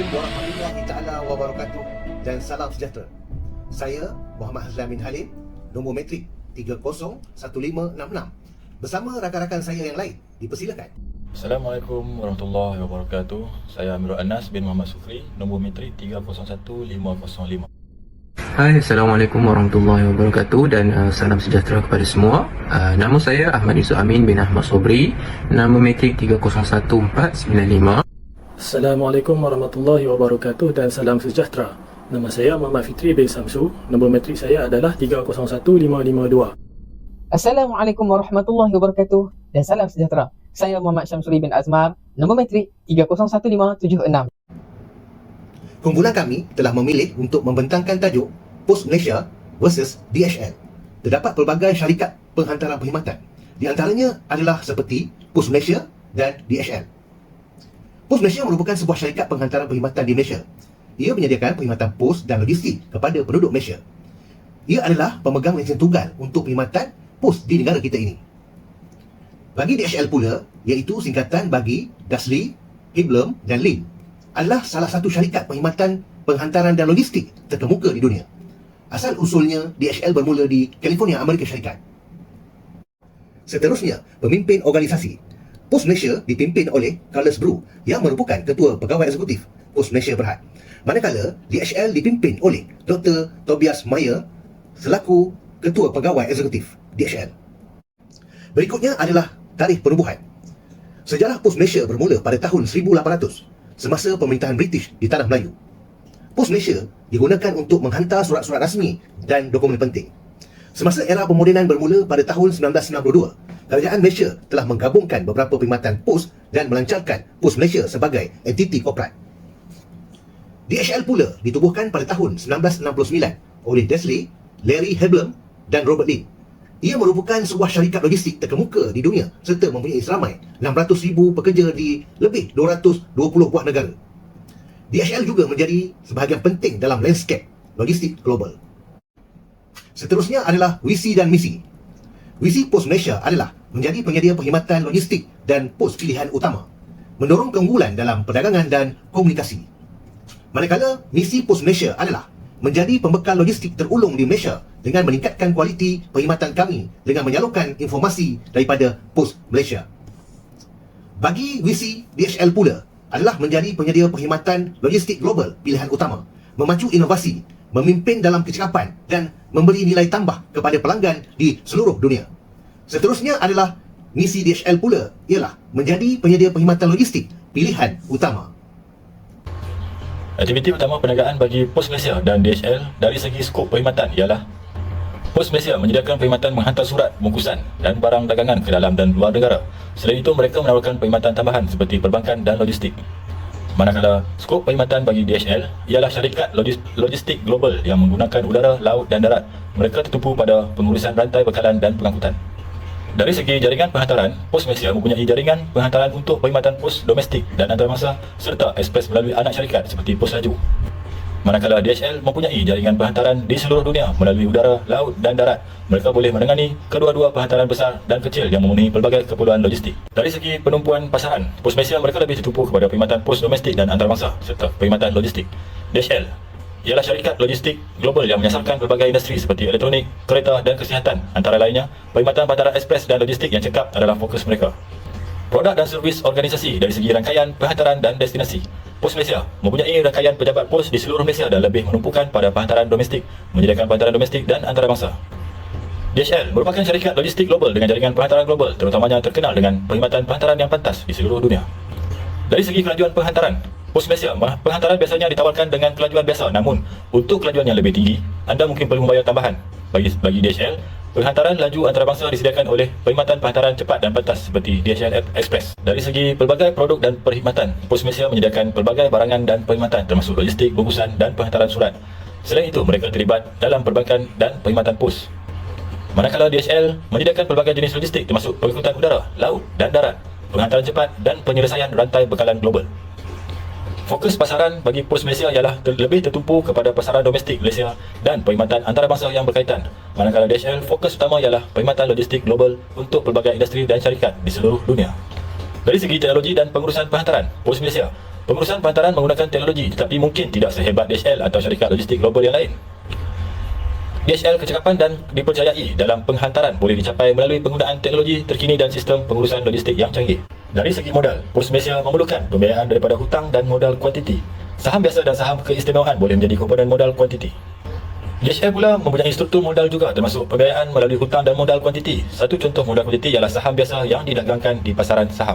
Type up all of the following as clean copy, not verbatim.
Assalamualaikum warahmatullahi taala wabarakatuh dan salam sejahtera. Saya Muhammad Hazlan bin Halim, nombor metrik 301566. Bersama rakan-rakan saya yang lain, dipersilakan. Assalamualaikum warahmatullahi wabarakatuh. Saya Amirul Anas bin Muhammad Sufri, nombor metrik 301505. Hai, Assalamualaikum warahmatullahi wabarakatuh dan salam sejahtera kepada semua. Nama saya Ahmad Yusuf Amin bin Ahmad Sobri, nama metrik 301495. Assalamualaikum warahmatullahi wabarakatuh dan salam sejahtera. Nama saya Muhammad Fitri bin Samsu, nombor metrik saya adalah 301552. Assalamualaikum warahmatullahi wabarakatuh dan salam sejahtera. Saya Muhammad Syamsuri bin Azmar, nombor metrik 301576. Kumpulan kami telah memilih untuk membentangkan tajuk POS Malaysia versus DHL. Terdapat pelbagai syarikat penghantaran perkhidmatan. Di antaranya adalah seperti POS Malaysia dan DHL. POS Malaysia merupakan sebuah syarikat penghantaran perkhidmatan di Malaysia. Ia menyediakan perkhidmatan pos dan logistik kepada penduduk Malaysia. Ia adalah pemegang lesen tunggal untuk perkhidmatan pos di negara kita ini. Bagi DHL pula, iaitu singkatan bagi Dasli, Hiblem dan Lin, adalah salah satu syarikat perkhidmatan penghantaran dan logistik terkemuka di dunia. Asal usulnya, DHL bermula di California, Amerika Syarikat. Seterusnya, pemimpin organisasi. POS Malaysia dipimpin oleh Carlos Bru yang merupakan Ketua Pegawai Eksekutif POS Malaysia Berhad. Manakala DHL dipimpin oleh Dr. Tobias Mayer selaku Ketua Pegawai Eksekutif DHL. Berikutnya adalah tarikh penubuhan. Sejarah POS Malaysia bermula pada tahun 1800 semasa pemerintahan British di Tanah Melayu. POS Malaysia digunakan untuk menghantar surat-surat rasmi dan dokumen penting. Semasa era pemodenan bermula pada tahun 1992, Kerajaan Malaysia telah menggabungkan beberapa perkhidmatan pos dan melancarkan POS Malaysia sebagai entiti korporat. DHL pula ditubuhkan pada tahun 1969 oleh Dasli, Larry Heblem dan Robert Lin. Ia merupakan sebuah syarikat logistik terkemuka di dunia serta mempunyai seramai 600,000 pekerja di lebih 220 buah negara. DHL juga menjadi sebahagian penting dalam landscape logistik global. Seterusnya adalah visi dan misi. Visi POS Malaysia adalah menjadi penyedia perkhidmatan logistik dan pos pilihan utama, mendorong keunggulan dalam perdagangan dan komunikasi. Manakala misi POS Malaysia adalah menjadi pembekal logistik terulung di Malaysia dengan meningkatkan kualiti perkhidmatan kami dengan menyalurkan informasi daripada POS Malaysia. Bagi visi DHL pula adalah menjadi penyedia perkhidmatan logistik global pilihan utama, memacu inovasi, memimpin dalam kecekapan dan memberi nilai tambah kepada pelanggan di seluruh dunia. Seterusnya adalah misi DHL pula ialah menjadi penyedia perkhidmatan logistik pilihan utama. Aktiviti utama perniagaan bagi POS Malaysia dan DHL dari segi skop perkhidmatan ialah POS Malaysia menyediakan perkhidmatan menghantar surat, bungkusan dan barang dagangan ke dalam dan luar negara. Selain itu, mereka menawarkan perkhidmatan tambahan seperti perbankan dan logistik. Manakala skop perkhidmatan bagi DHL ialah syarikat logistik global yang menggunakan udara, laut dan darat. Mereka tertumpu pada pengurusan rantai bekalan dan pengangkutan. Dari segi jaringan penghantaran, POS Malaysia mempunyai jaringan penghantaran untuk perkhidmatan pos domestik dan antarabangsa serta ekspres melalui anak syarikat seperti Pos Laju. Manakala DHL mempunyai jaringan penghantaran di seluruh dunia melalui udara, laut dan darat. Mereka boleh menangani kedua-dua penghantaran besar dan kecil yang memenuhi pelbagai keperluan logistik. Dari segi penumpuan pasaran, POS Malaysia mereka lebih tertumpu kepada perkhidmatan pos domestik dan antarabangsa serta perkhidmatan logistik. DHL ialah syarikat logistik global yang menyasarkan pelbagai industri seperti elektronik, kereta dan kesihatan. Antara lainnya, perkhidmatan penghantaran ekspres dan logistik yang cekap adalah fokus mereka. Produk dan servis organisasi dari segi rangkaian penghantaran dan destinasi. POS Malaysia mempunyai rangkaian pejabat pos di seluruh Malaysia dan lebih menumpukan pada penghantaran domestik, menyediakan penghantaran domestik dan antarabangsa. DHL merupakan syarikat logistik global dengan jaringan penghantaran global, terutamanya terkenal dengan perkhidmatan penghantaran yang pantas di seluruh dunia. Dari segi kelajuan penghantaran, POS Malaysia, penghantaran biasanya ditawarkan dengan kelajuan biasa, namun untuk kelajuan yang lebih tinggi, anda mungkin perlu membayar tambahan. Bagi DHL, penghantaran laju antarabangsa disediakan oleh perkhidmatan penghantaran cepat dan pantas seperti DHL Express. Dari segi pelbagai produk dan perkhidmatan, POS Malaysia menyediakan pelbagai barangan dan perkhidmatan termasuk logistik, bungkusan dan penghantaran surat. Selain itu, mereka terlibat dalam perbankan dan perkhidmatan pos. Manakala DHL menyediakan pelbagai jenis logistik termasuk pengangkutan udara, laut dan darat, penghantaran cepat dan penyelesaian rantai bekalan global. Fokus pasaran bagi POS Malaysia ialah lebih tertumpu kepada pasaran domestik Malaysia dan perkhidmatan antarabangsa yang berkaitan. Manakala DHL fokus utama ialah perkhidmatan logistik global untuk pelbagai industri dan syarikat di seluruh dunia. Dari segi teknologi dan pengurusan penghantaran, POS Malaysia Pengurusan penghantaran menggunakan teknologi tetapi mungkin tidak sehebat DHL atau syarikat logistik global yang lain. DHL kecekapan dan dipercayai dalam penghantaran boleh dicapai melalui penggunaan teknologi terkini dan sistem pengurusan logistik yang canggih. Dari segi modal, Pos Malaysia memerlukan pembiayaan daripada hutang dan modal kuantiti. Saham biasa dan saham keistimewaan boleh menjadi komponen modal kuantiti. DHL pula mempunyai struktur modal juga termasuk pembiayaan melalui hutang dan modal kuantiti. Satu contoh modal kuantiti ialah saham biasa yang didagangkan di pasaran saham.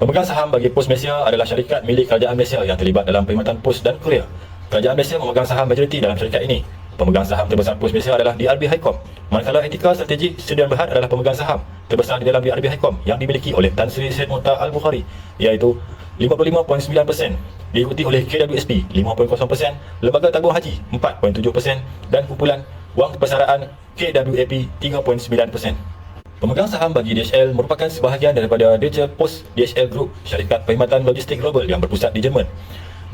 Pemegang saham bagi Pos Malaysia adalah syarikat milik Kerajaan Malaysia yang terlibat dalam perkhidmatan pos dan kurier. Kerajaan Malaysia memegang saham majoriti dalam syarikat ini. Pemegang saham terbesar Pos Malaysia adalah DRB Highcom. Manakala Etika Strategi Sdn Bhd adalah pemegang saham terbesar di dalam DRB Highcom yang dimiliki oleh Tan Sri Syed Muhtar Al-Bukhari, iaitu 55.9%, diikuti oleh KWSP 5.0%, Lembaga Tabung Haji 4.7% dan kumpulan wang persaraan KWAP 3.9%. Pemegang saham bagi DHL merupakan sebahagian daripada Deutsche Post DHL Group, syarikat perkhidmatan logistik global yang berpusat di Jerman.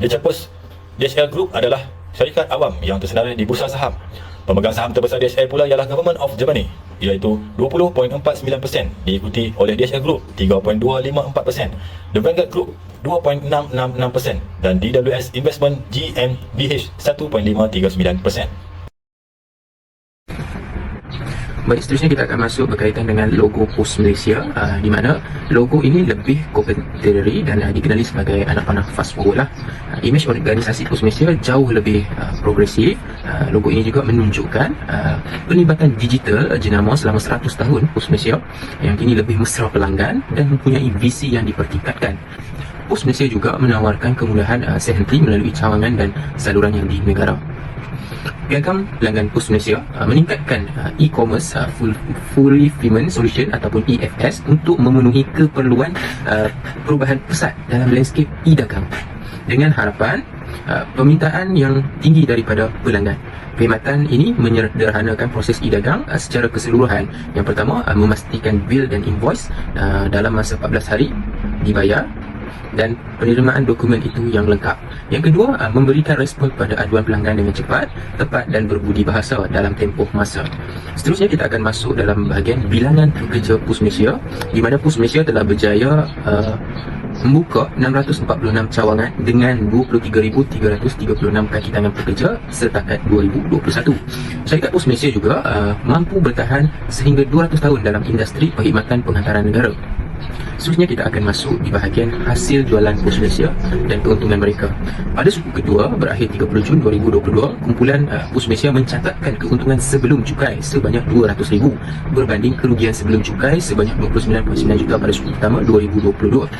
Deutsche Post DHL Group adalah syarikat awam yang tersenarai di bursa saham. Pemegang saham terbesar DHL pula ialah Government of Germany, iaitu 20.49%, diikuti oleh DHL Group 3.254%, The Vanguard Group 2.666% dan DWS Investment GmbH 1.539%. Baik, seterusnya kita akan masuk berkaitan dengan logo Pos Malaysia, di mana logo ini lebih contemporary dan dikenali sebagai anak panah fast forward lah. Imej organisasi Pos Malaysia jauh lebih progresif. Logo ini juga menunjukkan pelibatan digital jenama selama 100 tahun Pos Malaysia yang kini lebih mesra pelanggan dan mempunyai visi yang dipertingkatkan. Pos Malaysia juga menawarkan kemudahan sehenti melalui cawangan dan saluran yang di negara. Piagam pelanggan Pos Malaysia meningkatkan e-commerce fulfillment solution ataupun EFS untuk memenuhi keperluan perubahan pesat dalam landscape e-dagang dengan harapan permintaan yang tinggi daripada pelanggan. Perkhidmatan ini menyederhanakan proses e-dagang secara keseluruhan. Yang pertama, memastikan bil dan invoice dalam masa 14 hari dibayar dan penerimaan dokumen itu yang lengkap. Yang kedua, memberikan respon pada aduan pelanggan dengan cepat, tepat dan berbudi bahasa dalam tempoh masa. Seterusnya kita akan masuk dalam bahagian bilangan pekerja Pos Malaysia, di mana Pos Malaysia telah berjaya membuka 646 cawangan dengan 23,336 kaki tangan pekerja setakat 2021. Syarikat Pos Malaysia juga mampu bertahan sehingga 200 tahun dalam industri perkhidmatan penghantaran negara. Seterusnya kita akan masuk di bahagian hasil jualan Pos Malaysia dan keuntungan mereka. Pada suku kedua berakhir 30 Jun 2022, kumpulan Pos Malaysia mencatatkan keuntungan sebelum cukai sebanyak 200,000 berbanding kerugian sebelum cukai sebanyak 29.9 juta pada suku pertama 2022.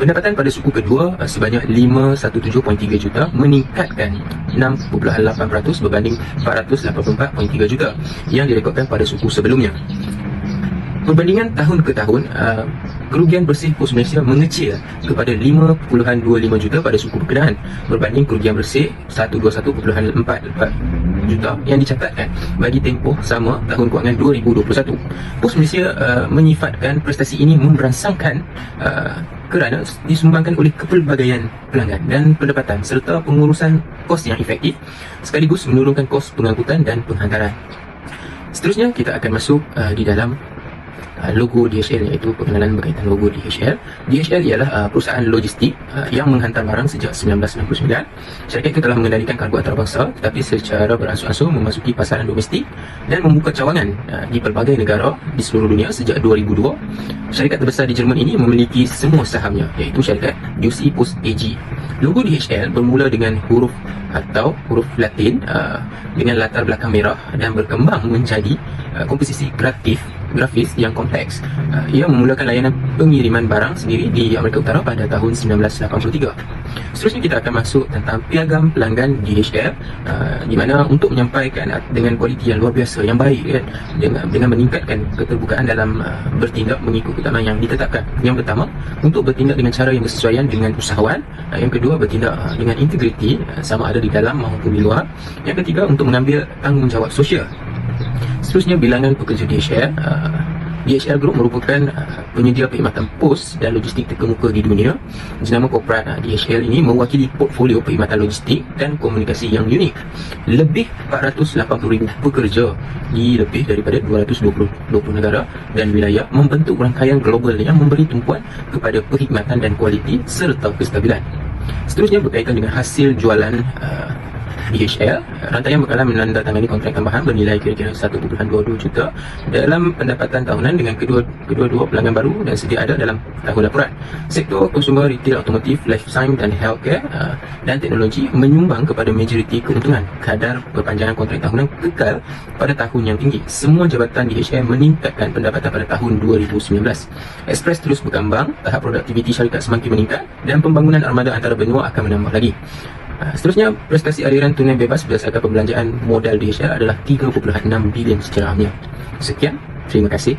Pendapatan pada suku kedua sebanyak 517.3 juta meningkatkan 6.8% berbanding 484.3 juta yang direkodkan pada suku sebelumnya. Perbandingan tahun ke tahun, kerugian bersih Pos Malaysia mengecil kepada 5.25 juta pada suku berkenaan berbanding kerugian bersih 121.44 juta yang dicatatkan bagi tempoh sama tahun kewangan 2021. Pos Malaysia menyifatkan prestasi ini memberangsangkan kerana disumbangkan oleh kepelbagaian pelanggan dan pendapatan serta pengurusan kos yang efektif sekaligus menurunkan kos pengangkutan dan penghantaran. Seterusnya kita akan masuk di dalam logo DHL, iaitu pengenalan berkaitan logo DHL. DHL ialah perusahaan logistik yang menghantar barang sejak 1999. Syarikat itu telah mengendalikan kargo antarabangsa tetapi secara beransur-ansur memasuki pasaran domestik dan membuka cawangan di pelbagai negara di seluruh dunia sejak 2002. Syarikat terbesar di Jerman ini memiliki semua sahamnya, iaitu syarikat UC Post AG. Logo DHL bermula dengan huruf Latin dengan latar belakang merah dan berkembang menjadi komposisi grafis yang kompleks. Ia memulakan layanan pengiriman barang sendiri di Amerika Utara pada tahun 1983. Seterusnya kita akan masuk tentang piagam pelanggan DHL, di mana untuk menyampaikan dengan kualiti yang luar biasa, yang baik kan, dengan meningkatkan keterbukaan dalam bertindak mengikut keutamaan yang ditetapkan. Yang pertama, untuk bertindak dengan cara yang bersesuaian dengan usahawan. Yang kedua, bertindak dengan integriti sama ada di dalam maupun di luar. Yang ketiga, untuk mengambil tanggungjawab sosial. Seterusnya, bilangan pekerja DHL. DHL Group merupakan penyedia perkhidmatan pos dan logistik terkemuka di dunia. Jenama korporat DHL ini mewakili portfolio perkhidmatan logistik dan komunikasi yang unik. Lebih 480,000 pekerja di lebih daripada 220 negara dan wilayah membentuk rangkaian global yang memberi tumpuan kepada perkhidmatan dan kualiti serta kestabilan. Seterusnya berkaitan dengan hasil jualan DHL. Rantaian bakalan menandatangani kontrak tambahan bernilai kira-kira 1.22 juta dalam pendapatan tahunan dengan kedua-dua pelanggan baru dan sedia ada dalam tahun laporan. Sektor konsumer, retail, otomotif, life science dan healthcare dan teknologi menyumbang kepada majoriti keuntungan. Kadar perpanjangan kontrak tahunan kekal pada tahun yang tinggi. Semua jabatan DHL meningkatkan pendapatan pada tahun 2019. Express terus berkembang, tahap produktiviti syarikat semakin meningkat dan pembangunan armada antara benua akan menambah lagi. Seterusnya, prestasi aliran tunai bebas berdasarkan pembelanjaan modal DHL adalah 3.6 bilion secara amnya. Sekian, terima kasih.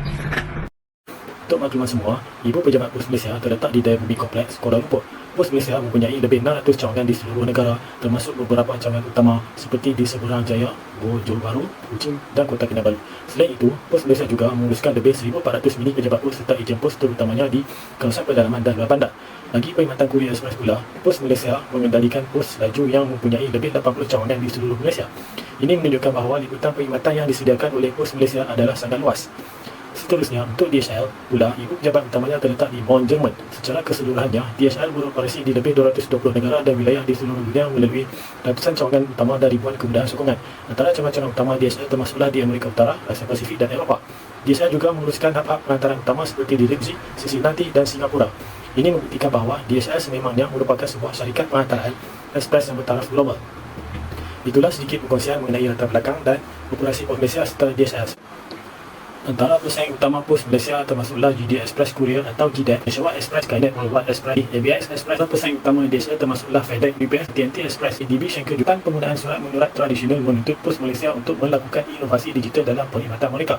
Untuk makluman semua, ibu pejabat Pos Malaysia terletak di Daya Bumi Kompleks, Kuala Lumpur. Pos Malaysia mempunyai lebih 600 cawangan di seluruh negara, termasuk beberapa cawangan utama seperti di Seberang Jaya, Johor Bahru, Kuching dan Kota Kinabalu. Selain itu, Pos Malaysia juga menguruskan lebih 1,400 mini pejabat pos serta ejen pos terutamanya di kawasan pedalaman dan luar bandar. Bagi perkhidmatan Kurier Express pula, Pos Malaysia mengendalikan pos laju yang mempunyai lebih 80 cawangan di seluruh Malaysia. Ini menunjukkan bahawa liputan perkhidmatan yang disediakan oleh Pos Malaysia adalah sangat luas. Seterusnya, untuk DHL pula, ibu pejabat utamanya terletak di Bonn, Jerman. Secara keseluruhannya, DHL beroperasi di lebih 220 negara dan wilayah di seluruh dunia melalui ratusan cawangan utama dan ribuan kemudahan sokongan. Antara cawangan utama DHL termasuklah di Amerika Utara, Asia Pasifik dan Eropah. DHL juga menguruskan hub-hub perantaran utama seperti di Leipzig, Cincinnati dan Singapura. Ini membuktikan bahawa DHL sememangnya merupakan sebuah syarikat perantaraan ekspres yang bertaraf global. Itulah sedikit perkongsian mengenai latar belakang dan operasi Pos Malaysia serta DHL. Antara pesaing utama Pos Malaysia termasuklah GD Express Courier atau GDEC, Nationwide Express, Skynet, Worldwide Express, ABX Express. Dan pesaing utama DHL termasuklah FedEx, UPS, TNT Express, ADB, Schenker. Jutaan penggunaan surat menyurat tradisional menuntut Pos Malaysia untuk melakukan inovasi digital dalam perkhidmatan mereka.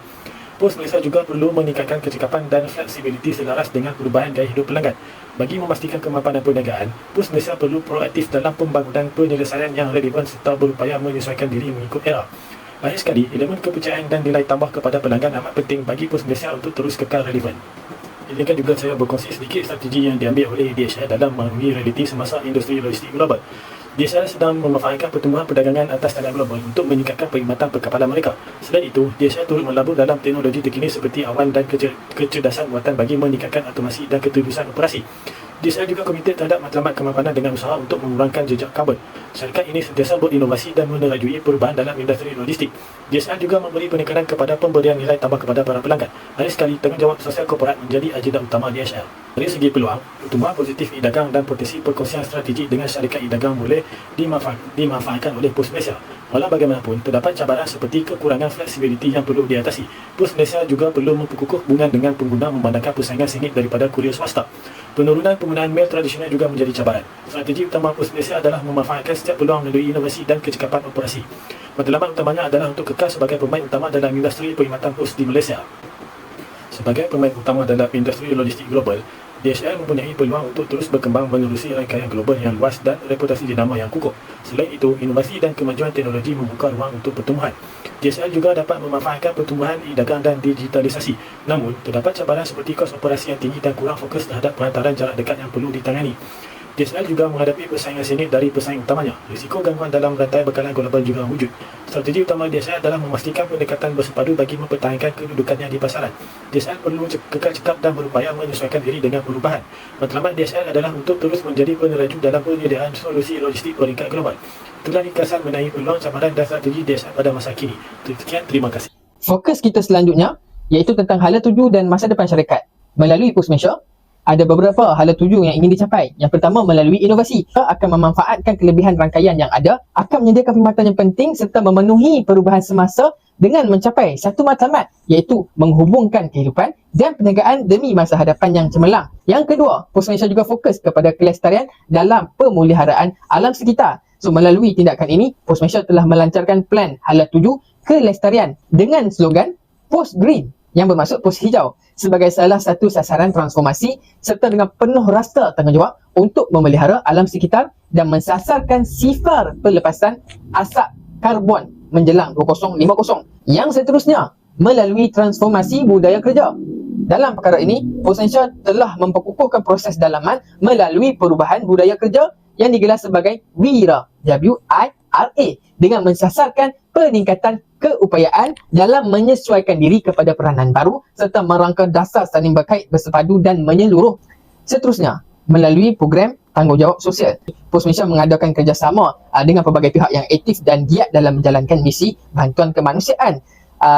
Pos Malaysia juga perlu meningkatkan kecekapan dan fleksibiliti selaras dengan perubahan gaya hidup pelanggan. Bagi memastikan kemapanan perniagaan, Pos Malaysia perlu proaktif dalam pembangunan penyelesaian yang relevan serta berupaya menyesuaikan diri mengikut era. Akhir sekali, elemen kepercayaan dan nilai tambah kepada pelanggan amat penting bagi Pos Malaysia untuk terus kekal relevan. Ini kan juga saya berkongsi sedikit strategi yang diambil oleh DHL dalam melalui realiti semasa industri logistik global. DHL sedang memanfaatkan pertumbuhan perdagangan atas skala global untuk meningkatkan perkhidmatan perkapalan mereka. Selain itu, DHL turut melabur dalam teknologi terkini seperti awan dan kecerdasan buatan bagi meningkatkan automasi dan keterusan operasi. DHL juga komited terhadap matlamat kemapanan dengan usaha untuk mengurangkan jejak karbon. Syarikat ini sentiasa berinovasi dan menerajui perubahan dalam industri logistik. DHL juga memberi penekanan kepada pemberian nilai tambah kepada para pelanggan. Akhir sekali, tanggungjawab sosial korporat menjadi agenda utama DHL. Dari segi peluang, pertumbuhan positif e-dagang dan potensi perkongsian strategi dengan syarikat e-dagang boleh dimanfaatkan oleh Pos Malaysia. Walau bagaimanapun, terdapat cabaran seperti kekurangan fleksibiliti yang perlu diatasi. Pos Malaysia juga perlu memperkukuh hubungan dengan pengguna memandangkan persaingan sengit daripada kurier swasta. Penurunan penggunaan mail tradisional juga menjadi cabaran. Strategi utama Pos Malaysia adalah memanfaatkan setiap peluang melalui inovasi dan kecekapan operasi. Matlamat utamanya adalah untuk kekal sebagai pemain utama dalam industri perkhidmatan pos di Malaysia. Sebagai pemain utama dalam industri logistik global, DHL mempunyai peluang untuk terus berkembang menerusi rangkaian global yang luas dan reputasi jenama yang kukuh. Selain itu, inovasi dan kemajuan teknologi membuka ruang untuk pertumbuhan. DHL juga dapat memanfaatkan pertumbuhan e-dagang dan digitalisasi. Namun, terdapat cabaran seperti kos operasi yang tinggi dan kurang fokus terhadap perantaran jarak dekat yang perlu ditangani. DHL juga menghadapi persaingan sengit dari pesaing utamanya. Risiko gangguan dalam rantai bekalan global juga wujud. Strategi utama DHL adalah memastikan pendekatan bersepadu bagi mempertahankan kedudukannya di pasaran. DHL perlu kekal cekap dan berupaya menyesuaikan diri dengan perubahan. Matlamat DHL adalah untuk terus menjadi peneraju dalam penyediaan solusi logistik peringkat global. Itulah ringkasan mengenai peluang, cabaran dan strategi DHL pada masa kini. Sekian, terima kasih. Fokus kita selanjutnya iaitu tentang hala tuju dan masa depan syarikat. Melalui Pos Malaysia, ada beberapa hala tuju yang ingin dicapai. Yang pertama, melalui inovasi. Akan memanfaatkan kelebihan rangkaian yang ada, akan menyediakan perkhidmatan yang penting serta memenuhi perubahan semasa dengan mencapai satu matlamat, iaitu menghubungkan kehidupan dan perniagaan demi masa hadapan yang cemerlang. Yang kedua, Pos Malaysia juga fokus kepada kelestarian dalam pemeliharaan alam sekitar. So, melalui tindakan ini, Pos Malaysia telah melancarkan plan hala tuju kelestarian dengan slogan Pos Green, yang bermaksud pos hijau, sebagai salah satu sasaran transformasi serta dengan penuh rasa tanggungjawab untuk memelihara alam sekitar dan mensasarkan sifar pelepasan asap karbon menjelang 2050. Yang seterusnya, melalui transformasi budaya kerja. Dalam perkara ini, Pos Malaysia telah memperkukuhkan proses dalaman melalui perubahan budaya kerja yang digelar sebagai WIRA, W-I-R-A, dengan mensasarkan peningkatan keupayaan dalam menyesuaikan diri kepada peranan baru serta merangka dasar saling berkait, bersepadu dan menyeluruh. Seterusnya, melalui program tanggungjawab sosial. POS Malaysia mengadakan kerjasama dengan pelbagai pihak yang aktif dan giat dalam menjalankan misi bantuan kemanusiaan.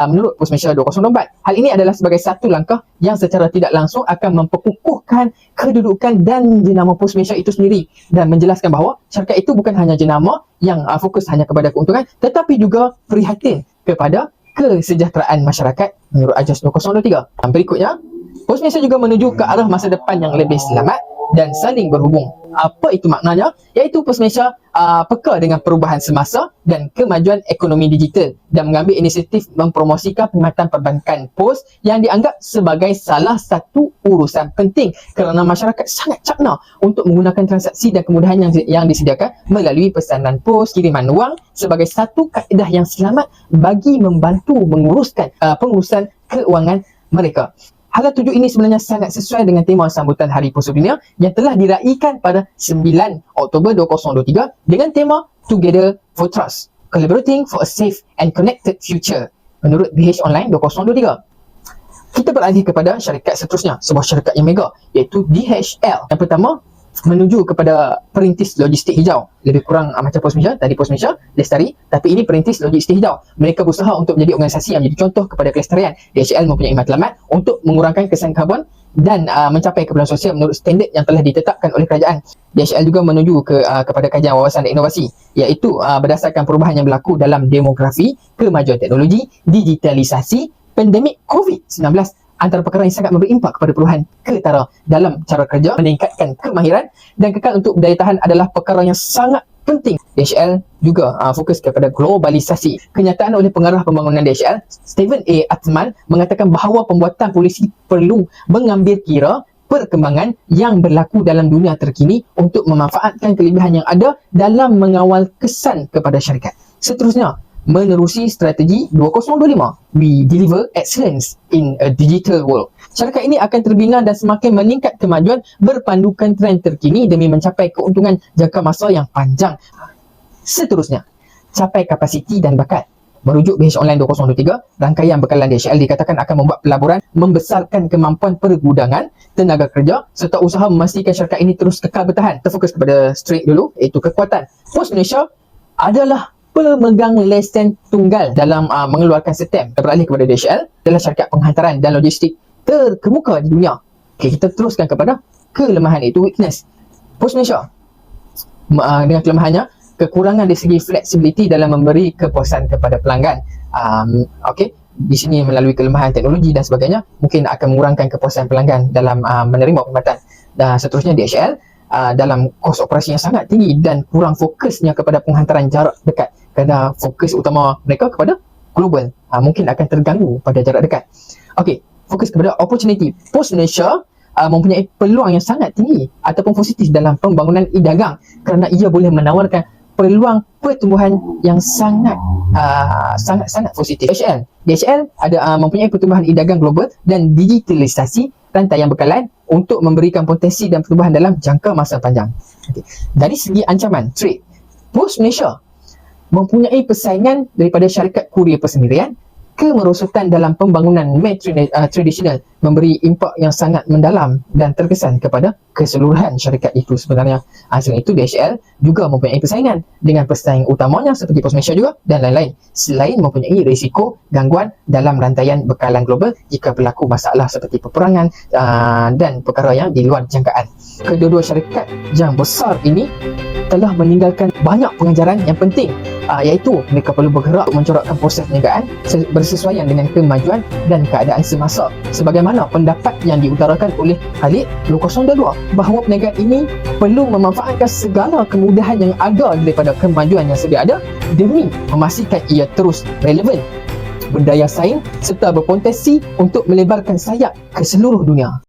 Menurut POS Malaysia 2024, hal ini adalah sebagai satu langkah yang secara tidak langsung akan memperkukuhkan kedudukan dan jenama POS Malaysia itu sendiri dan menjelaskan bahawa syarikat itu bukan hanya jenama yang fokus hanya kepada keuntungan tetapi juga prihatin kepada kesejahteraan masyarakat menurut Ajas 2023. Berikutnya, POS Malaysia juga menuju ke arah masa depan yang lebih selamat dan saling berhubung. Apa itu maknanya? Iaitu POS Malaysia peka dengan perubahan semasa dan kemajuan ekonomi digital dan mengambil inisiatif mempromosikan perkhidmatan perbankan POS yang dianggap sebagai salah satu urusan penting kerana masyarakat sangat cakna untuk menggunakan transaksi dan kemudahan yang disediakan melalui pesanan POS, kiriman wang sebagai satu kaedah yang selamat bagi membantu menguruskan pengurusan keuangan mereka. Hala 7 ini sebenarnya sangat sesuai dengan tema sambutan Hari POS Dunia yang telah diraikan pada 9 Oktober 2023 dengan tema Together for Trust, Collaborating for a Safe and Connected Future menurut BH Online 2023. Kita beralih kepada syarikat seterusnya, sebuah syarikat yang mega iaitu DHL. Yang pertama, menuju kepada perintis logistik hijau. Lebih kurang macam POS Malaysia, tadi POS Malaysia, Lestari, tapi ini perintis logistik hijau. Mereka berusaha untuk menjadi organisasi yang menjadi contoh kepada kelestarian. DHL mempunyai matlamat untuk mengurangkan kesan karbon dan mencapai kebenaran sosial menurut standard yang telah ditetapkan oleh kerajaan. DHL juga menuju kepada kajian wawasan dan inovasi, iaitu berdasarkan perubahan yang berlaku dalam demografi, kemajuan teknologi, digitalisasi, pandemik COVID-19, antara perkara yang sangat memberi impak kepada perubahan ketara dalam cara kerja, meningkatkan kemahiran dan kekal untuk berdaya tahan adalah perkara yang sangat penting. DHL juga fokus kepada globalisasi. Kenyataan oleh pengarah pembangunan DHL, Stephen A. Atman, mengatakan bahawa pembuatan polisi perlu mengambil kira perkembangan yang berlaku dalam dunia terkini untuk memanfaatkan kelebihan yang ada dalam mengawal kesan kepada syarikat. Seterusnya, menerusi strategi 2025, we deliver excellence in a digital world. Syarikat ini akan terbina dan semakin meningkat kemajuan berpandukan trend terkini demi mencapai keuntungan jangka masa yang panjang. Seterusnya, capai kapasiti dan bakat. Merujuk BH Online 2023, rangkaian bekalan DHL dikatakan akan membuat pelaburan membesarkan kemampuan pergudangan, tenaga kerja serta usaha memastikan syarikat ini terus kekal bertahan. Terfokus kepada strength dulu, iaitu kekuatan. POS Malaysia adalah pemegang lesen tunggal dalam mengeluarkan stem. Beralih kepada DHL adalah syarikat penghantaran dan logistik terkemuka di dunia. Okay, kita teruskan kepada kelemahan, iaitu weakness. POS Malaysia dengan kelemahannya, kekurangan dari segi flexibility dalam memberi kepuasan kepada pelanggan. Okay, di sini melalui kelemahan teknologi dan sebagainya mungkin akan mengurangkan kepuasan pelanggan dalam menerima perkhidmatan. Dan seterusnya, DHL dalam kos operasi yang sangat tinggi dan kurang fokusnya kepada penghantaran jarak dekat kerana fokus utama mereka kepada global, mungkin akan terganggu pada jarak dekat. Okey, fokus kepada opportunity. POS Malaysia mempunyai peluang yang sangat tinggi ataupun positif dalam pembangunan e-dagang kerana ia boleh menawarkan peluang pertumbuhan yang sangat positif. DHL ada mempunyai pertumbuhan e-dagang global dan digitalisasi rantaian bekalan untuk memberikan potensi dan pertumbuhan dalam jangka masa panjang. Okay. Dari segi ancaman trade, POS Malaysia mempunyai persaingan daripada syarikat kurier persendirian, kemerosotan dalam pembangunan tradisional memberi impak yang sangat mendalam dan terkesan kepada keseluruhan syarikat itu sebenarnya. Selain itu, DHL juga mempunyai persaingan dengan pesaing utamanya seperti POS Malaysia juga dan lain-lain, selain mempunyai risiko gangguan dalam rantaian bekalan global jika berlaku masalah seperti peperangan dan perkara yang di luar jangkaan. Kedua-dua syarikat yang besar ini telah meninggalkan banyak pengajaran yang penting, iaitu mereka perlu bergerak untuk mencorakkan proses perniagaan bersesuaian dengan kemajuan dan keadaan semasa, sebagaimana pendapat yang diutarakan oleh Khalid 002 bahawa perniagaan ini perlu memanfaatkan segala kemudahan yang ada daripada kemajuan yang sedia ada demi memastikan ia terus relevan, berdaya saing serta berpotensi untuk melebarkan sayap ke seluruh dunia.